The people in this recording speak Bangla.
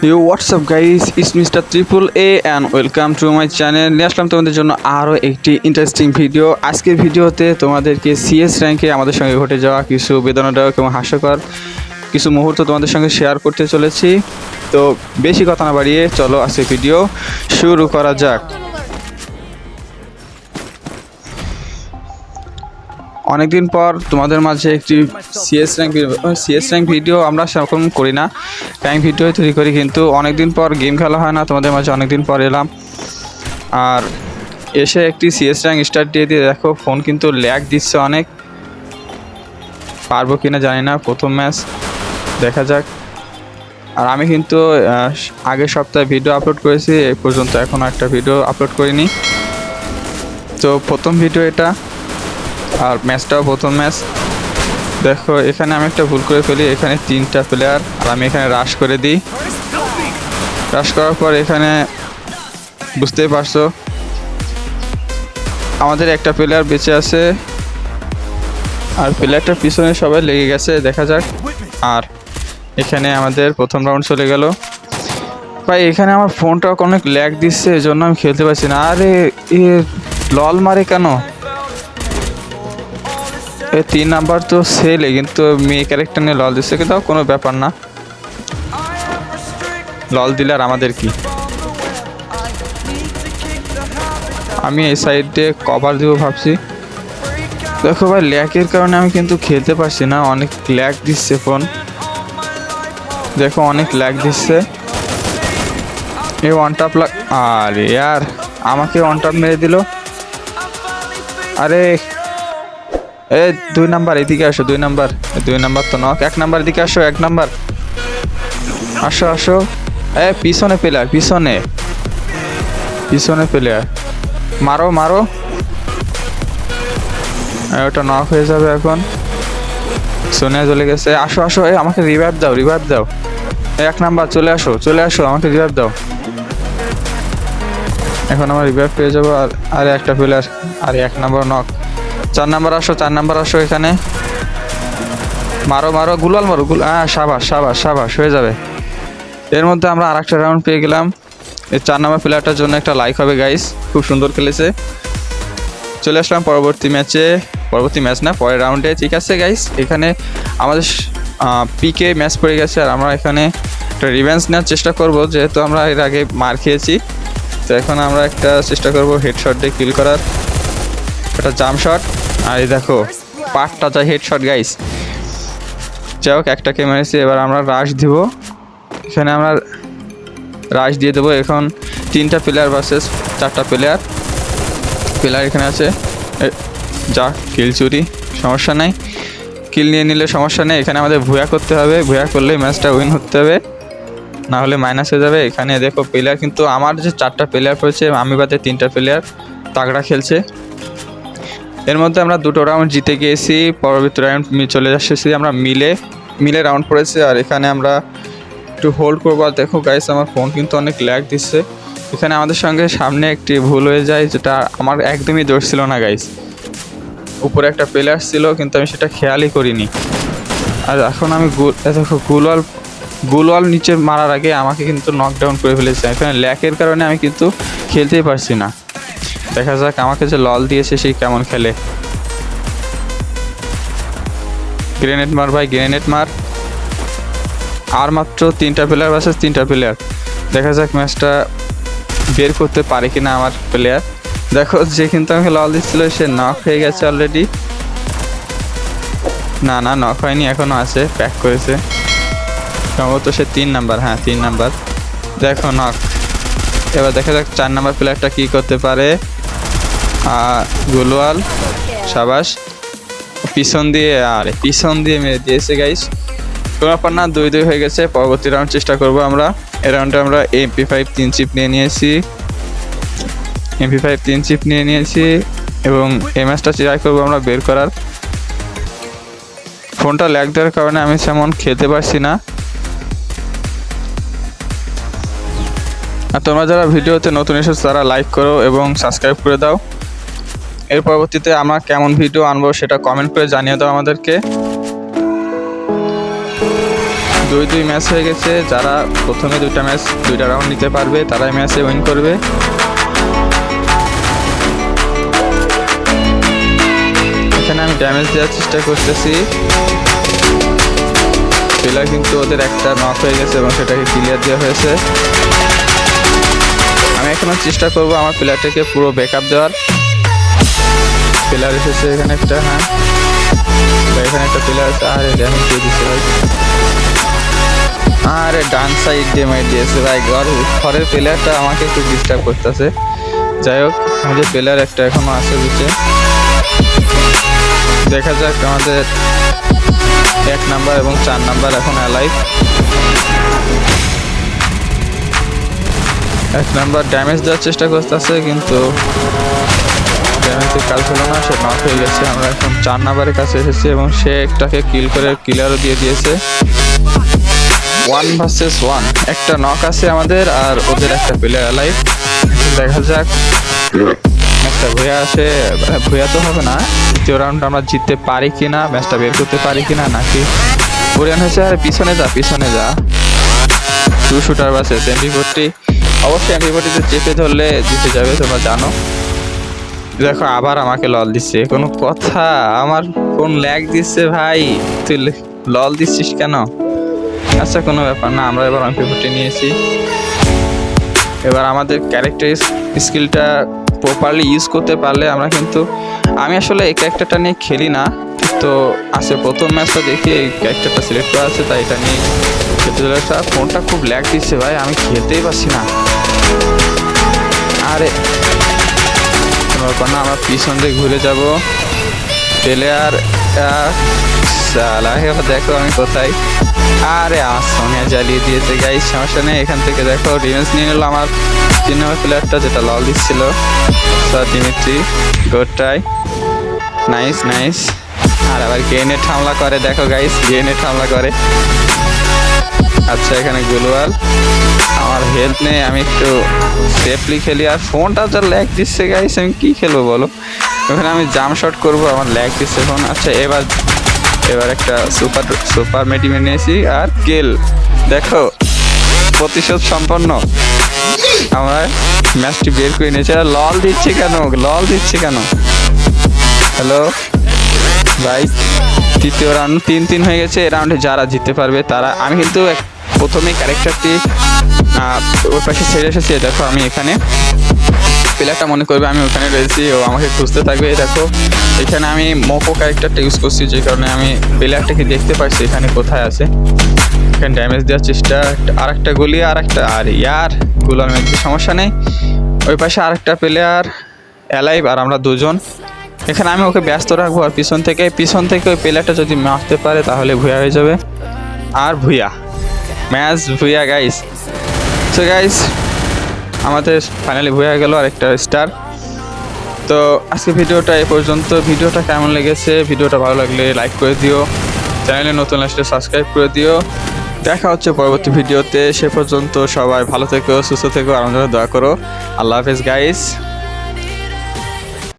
Yo, what's up guys? It's Mr. Triple A and welcome to my channel. নিয়ে আসলাম তোমাদের জন্য আরও একটি ইন্টারেস্টিং ভিডিও। আজকের ভিডিওতে তোমাদেরকে সিএস র্যাঙ্কে আমাদের সঙ্গে ঘটে যাওয়া কিছু বেদনাদায়ক এবং হাস্যকর কিছু মুহূর্ত তোমাদের সঙ্গে শেয়ার করতে চলেছি। তো বেশি কথা না বাড়িয়ে চলো আজকের ভিডিও শুরু করা যাক। অনেকদিন পর তোমাদের মাঝে একটি সিএস র্যাঙ্ক ভিডিও আমরা সেরকম করি না, র্যাঙ্ক ভিডিও তৈরি করি, কিন্তু অনেকদিন পর গেম খেলা হয় না তোমাদের মাঝে, অনেকদিন পর এলাম। আর এসে একটি সিএস র্যাঙ্ক স্টার্ট দিয়ে দেখো ফোন কিন্তু ল্যাগ দিচ্ছে অনেক। পারবো কিনা জানি না, প্রথম ম্যাচ দেখা যাক। আর আমি কিন্তু আগের সপ্তাহে ভিডিও আপলোড করেছি, এই পর্যন্ত এখনও একটা ভিডিও আপলোড করিনি। তো প্রথম ভিডিও এটা, আর ম্যাচটাও প্রথম ম্যাচ। দেখো এখানে আমি একটা ভুল করে ফেলি, এখানে 3টা প্লেয়ার আর আমি এখানে রাশ করে দিই। রাশ করার পর এখানে বুঝতেই পারছো আমাদের একটা প্লেয়ার বেঁচে আছে, আর প্লেয়ারটার পিছনে সবাই লেগে গেছে, দেখা যাক। আর এখানে আমাদের প্রথম রাউন্ড চলে গেল। ভাই এখানে আমার ফোনটা অনেক ল্যাগ দিচ্ছে, এই জন্য আমি খেলতে পারছি না। আরে এ লল মারে কেন? 3 নাম্বার তো সেলে, কিন্তু মেয়ে ক্যারেক্টার নিয়ে লল দিচ্ছে, কিন্তু কোনো ব্যাপার না, লল দিলে আর আমাদের কি। আমি এই সাইডে কভার দিব ভাবছি। দেখো ভাই ল্যাগের কারণে আমি কিন্তু খেলতে পারছি না, অনেক ল্যাগ দিচ্ছে ফোন, দেখো অনেক ল্যাগ দিচ্ছে। এই ওয়ান টাপ আরে यार আমাকে ওয়ান টাপ মেরে দিল। আরে 2 নাম্বার এদিকে আসো, 2 নাম্বার তো নক, 1 নাম্বার এদিকে আসো, 1 নাম্বার আসো। পিছনে প্লেয়ার, পিছনে প্লেয়ার, মারো। ওটা নক হয়ে যাবে এখন। সোনিয়া চলে গেছে, আসো আমাকে রিভাইভ দাও। 1 নাম্বার চলে আসো, আমাকে রিভাইভ দাও। এখন আমার রিভাইভ পেয়ে যাবো। আর একটা প্লেয়ার, আর 1 নাম্বার নক। 4 নাম্বার আসো এখানে, মারো গুলাল মারো, সাবাস হয়ে যাবে। এর মধ্যে আমরা আর একটা রাউন্ড পেয়ে গেলাম। এই 4 নাম্বার প্লেয়ারটার জন্য একটা লাইক হবে গাইস, খুব সুন্দর খেলেছে। চলে আসলাম পরবর্তী ম্যাচ না, পরের রাউন্ডে। ঠিক আছে গাইস, এখানে আমাদের পিকে ম্যাচ পড়ে গেছে, আর আমরা এখানে একটা রিভেঞ্জ নেওয়ার চেষ্টা করব, যেহেতু আমরা এর আগে মার খেয়েছি। তো এখন আমরা একটা চেষ্টা করব হেডশট দিয়ে কিল করার, একটা জাম্প শট। আর এই দেখো পাটটা যায় হেডশট গাইস। যাই হোক একটাকে মেরেছি, এবার আমরা রাশ দিব। এখানে আমরা রাশ দিয়ে দেবো। এখন 3টা প্লেয়ার ভার্সেস 4টা প্লেয়ার এখানে আছে। যা কিল চুরি, সমস্যা নাই, কিল নিয়ে নিলে সমস্যা নেই। এখানে আমাদের ভুয়া করতে হবে, ভুয়া করলেই ম্যাচটা উইন হতে হবে, না হলে মাইনাস হয়ে যাবে। এখানে দেখো প্লেয়ার কিন্তু আমার যে 4টা প্লেয়ার পড়েছে, আমি বাদে 3টা প্লেয়ার তাগড়া খেলছে। এর মধ্যে আমরা 2টো রাউন্ড জিতে গিয়েছি, পরবর্তী রাউন্ড চলে আসছি আমরা মিলে রাউন্ড পড়েছে। আর এখানে আমরা একটু হোল্ড করবো। আর দেখো গাইস আমার ফোন কিন্তু অনেক ল্যাগ দিচ্ছে। এখানে আমাদের সঙ্গে সামনে একটি ভুল হয়ে যায়, যেটা আমার একদমই দোষ ছিল না গাইস। উপরে একটা প্লেয়ার ছিল, কিন্তু আমি সেটা খেয়ালই করিনি। আর এখন আমি দেখো গুলওয়াল নিচে মারার আগে আমাকে কিন্তু নকডাউন করে ফেলেছে। এখানে ল্যাকের কারণে আমি কিন্তু খেলতেই পারছি না। দেখা যাক আমাকে যে লল দিয়েছে সেই কেমন খেলে। গ্রেনেড মার ভাই, গ্রেনেড মার। আর মাত্র 3টা প্লেয়ার ভার্সেস 3টা প্লেয়ার, দেখা যাক ম্যাচটা বের করতে পারে কিনা আমার প্লেয়ার। দেখো যে কিন্তু আমাকে লল দিচ্ছিল সে নক হয়ে গেছে অলরেডি। না নক হয়নি, এখনও আছে, প্যাক করেছে সম্ভবত সে 3 নাম্বার, হ্যাঁ 3 নাম্বার। দেখো নক। এবার দেখা যাক 4 নাম্বার প্লেয়ারটা কি করতে পারে। গুলওয়াল সাবাস, পিছন দিয়ে মেরে দিয়েছে গাইস। কোনো ব্যাপার না, 2-2 হয়ে গেছে। পরবর্তী রাউন্ড চেষ্টা করব আমরা। এই রাউন্ডে আমরা MP5 3 চিপ নিয়ে নিয়েছি, এবং এই ম্যাচটা ট্রাই করবো আমরা বের করার। ফোনটা ল্যাগ দেওয়ার কারণে আমি তেমন খেলতে পারছি না। আর তোমরা যারা ভিডিওতে নতুন এসেছো তারা লাইক করো এবং সাবস্ক্রাইব করে দাও। এর পরবর্তীতে আমরা কেমন ভিডিও আনবো সেটা কমেন্ট করে জানিয়ে দাও আমাদেরকে। 2-2 ম্যাচ হয়ে গেছে। যারা প্রথমে 2টা রাউন্ড নিতে পারবে তারাই ম্যাচে উইন করবে। এখানে আমি ড্যামেজ দেওয়ার চেষ্টা করতেছি। প্লেয়ার কিন্তু ওদের একটা নক হয়ে গেছে এবং সেটাকে ক্লিয়ার দেওয়া হয়েছে। আমি এখনো চেষ্টা করব আমার প্লেয়ারটাকে পুরো ব্যাকআপ দেওয়ার। প্লেয়ার এসেছে এখানে একটা, হ্যাঁ এখানে একটা প্লেয়ার আছে। আরে ড্যামেজ দিয়ে দিচ্ছে ভাই, আরে ডান সাইড দিয়ে মাইট দিয়েছে ভাই। ঘরের প্লেয়ারটা আমাকে খুব ডিস্টার্ব করতেছে। যাই হোক, আমাদের প্লেয়ার একটা এখনো আছে বুঝছে। দেখা যাক, আমাদের 1 নাম্বার এবং 4 নাম্বার এখন অ্যালাইভ। 1 নাম্বার ড্যামেজ দেওয়ার চেষ্টা করতেছে কিন্তু ড্যামেজের কাজ হলো না, সে নক হয়ে গেছে। আমরা এখন 4 নাম্বারের কাছে এসেছি এবং সে একটাকে কিল করে কিলারও দিয়ে দিয়েছে। 1 ভার্সেস 1, একটা নক আছে আমাদের আর ওদের একটা প্লেয়ার অ্যালাইভ। দেখা যাক, একটা ভুয়া আছে, ভুয়া তো হবে না, 3য় রাউন্ড আমরা জিততে পারি কিনা, ম্যাচটা বের করতে পারি কিনা, নাকি কোরিয়ান হয়েছে। আর পিছনে যা 2 শুটার ভার্সেস MP40। অবশ্যই MP40-তে চেপে ধরলে জিতে যাবে, তোমরা জানো। দেখো আবার আমাকে লল দিচ্ছে, কোনো কথা? আমার ফোন ল্যাগ দিচ্ছে ভাই, তুই লল দিচ্ছিস কেন? আচ্ছা কোনো ব্যাপার না, আমরা এবার MP40 নিয়েছি। এবার আমাদের ক্যারেক্টার স্কিলটা প্রপারলি ইউজ করতে পারলে আমরা কিন্তু, আমি আসলে এই ক্যারেক্টারটা নিয়ে খেলি না, তো আছে প্রথম ম্যাচটা দেখি এই ক্যারেক্টারটা সিলেক্ট করা আছে, তাই এটা নিয়ে খেলতে চলে আসা। ফোনটা খুব ল্যাগ দিচ্ছে ভাই, আমি খেলতেই পারছি না। আরে কোনো ব্যাপার না, আমরা পিছন দিয়ে ঘুরে যাব। প্লেয়ার দেখো আমি কোথায়। আরে আমার সোনিয়া জ্বালিয়ে দিয়েছে গাইস, সমস্যা নেই। এখান থেকে দেখো রিভেঞ্জ নিয়ে নিল আমার 3 নম্বর প্লেয়ারটা, যেটা লল দিচ্ছিল, দিমিত্রি। Good try, nice. আর আবার গ্রেনেড হামলা করে, দেখো গাইস গ্রেনেড হামলা করে। আচ্ছা এখানে গুলওয়াল, আমার হেল্প নেই, আমি একটু সেফলি খেলি। আর ফোনটা যা ল্যাগ দিচ্ছে গাইস, আমি কি খেলবো বলো? ওখানে আমি জাম্প শট করবো, আমার ল্যাগ দিচ্ছে ফোন। আচ্ছা এবার একটা সুপার মেডিমেট নিয়েছি আর কিল। দেখো প্রতিশোধ সম্পন্ন, আমরা ম্যাচটি বের করে নিয়েছি। আর লল দিচ্ছে কেন? হ্যালো ভাই, 3য় রাউন্ড 3-3 হয়ে গেছে। এই রাউন্ডে যারা জিততে পারবে তারা, আমি কিন্তু প্রথমেই ক্যারেক্টারটি ওর পাশে ছেড়ে এসেছি। দেখো আমি এখানে, প্লেয়ারটা মনে করবে আমি ওখানে রয়েছি, ও আমাকে খুঁজতে থাকবে। দেখো এখানে আমি মোকো ক্যারেক্টারটা ইউজ করছি, যে কারণে আমি প্লেয়ারটাকে দেখতে পাচ্ছি এখানে কোথায় আছে। এখানে ড্যামেজ দেওয়ার চেষ্টা, আরেকটা গুলি, আর ইয়ার গুলার মধ্যে সমস্যা নেই। ওই পাশে আরেকটা প্লেয়ার অ্যালাইভ আর আমরা 2জন। এখানে আমি ওকে ব্যস্ত রাখবো, আর পিছন থেকে ওই প্লেয়ারটা যদি মারতে পারে তাহলে ভুয়া হয়ে যাবে। আর ম্যাচ ভুয়া গাইস। তো গাইস আমাদের ফাইনালি ভুয়া হয়ে গেল আরেকটা স্টার। তো আজকে ভিডিওটা এই পর্যন্ত। ভিডিওটা কেমন লেগেছে? ভিডিওটা ভালো লাগলে লাইক করে দিও, চ্যানেলে নতুন আসলে সাবস্ক্রাইব করে দিও। দেখা হচ্ছে পরবর্তী ভিডিওতে, সে পর্যন্ত সবাই ভালো থেকো, সুস্থ থেকো, আনন্দ দোয়া করো। আল্লাহ হাফেজ গাইস।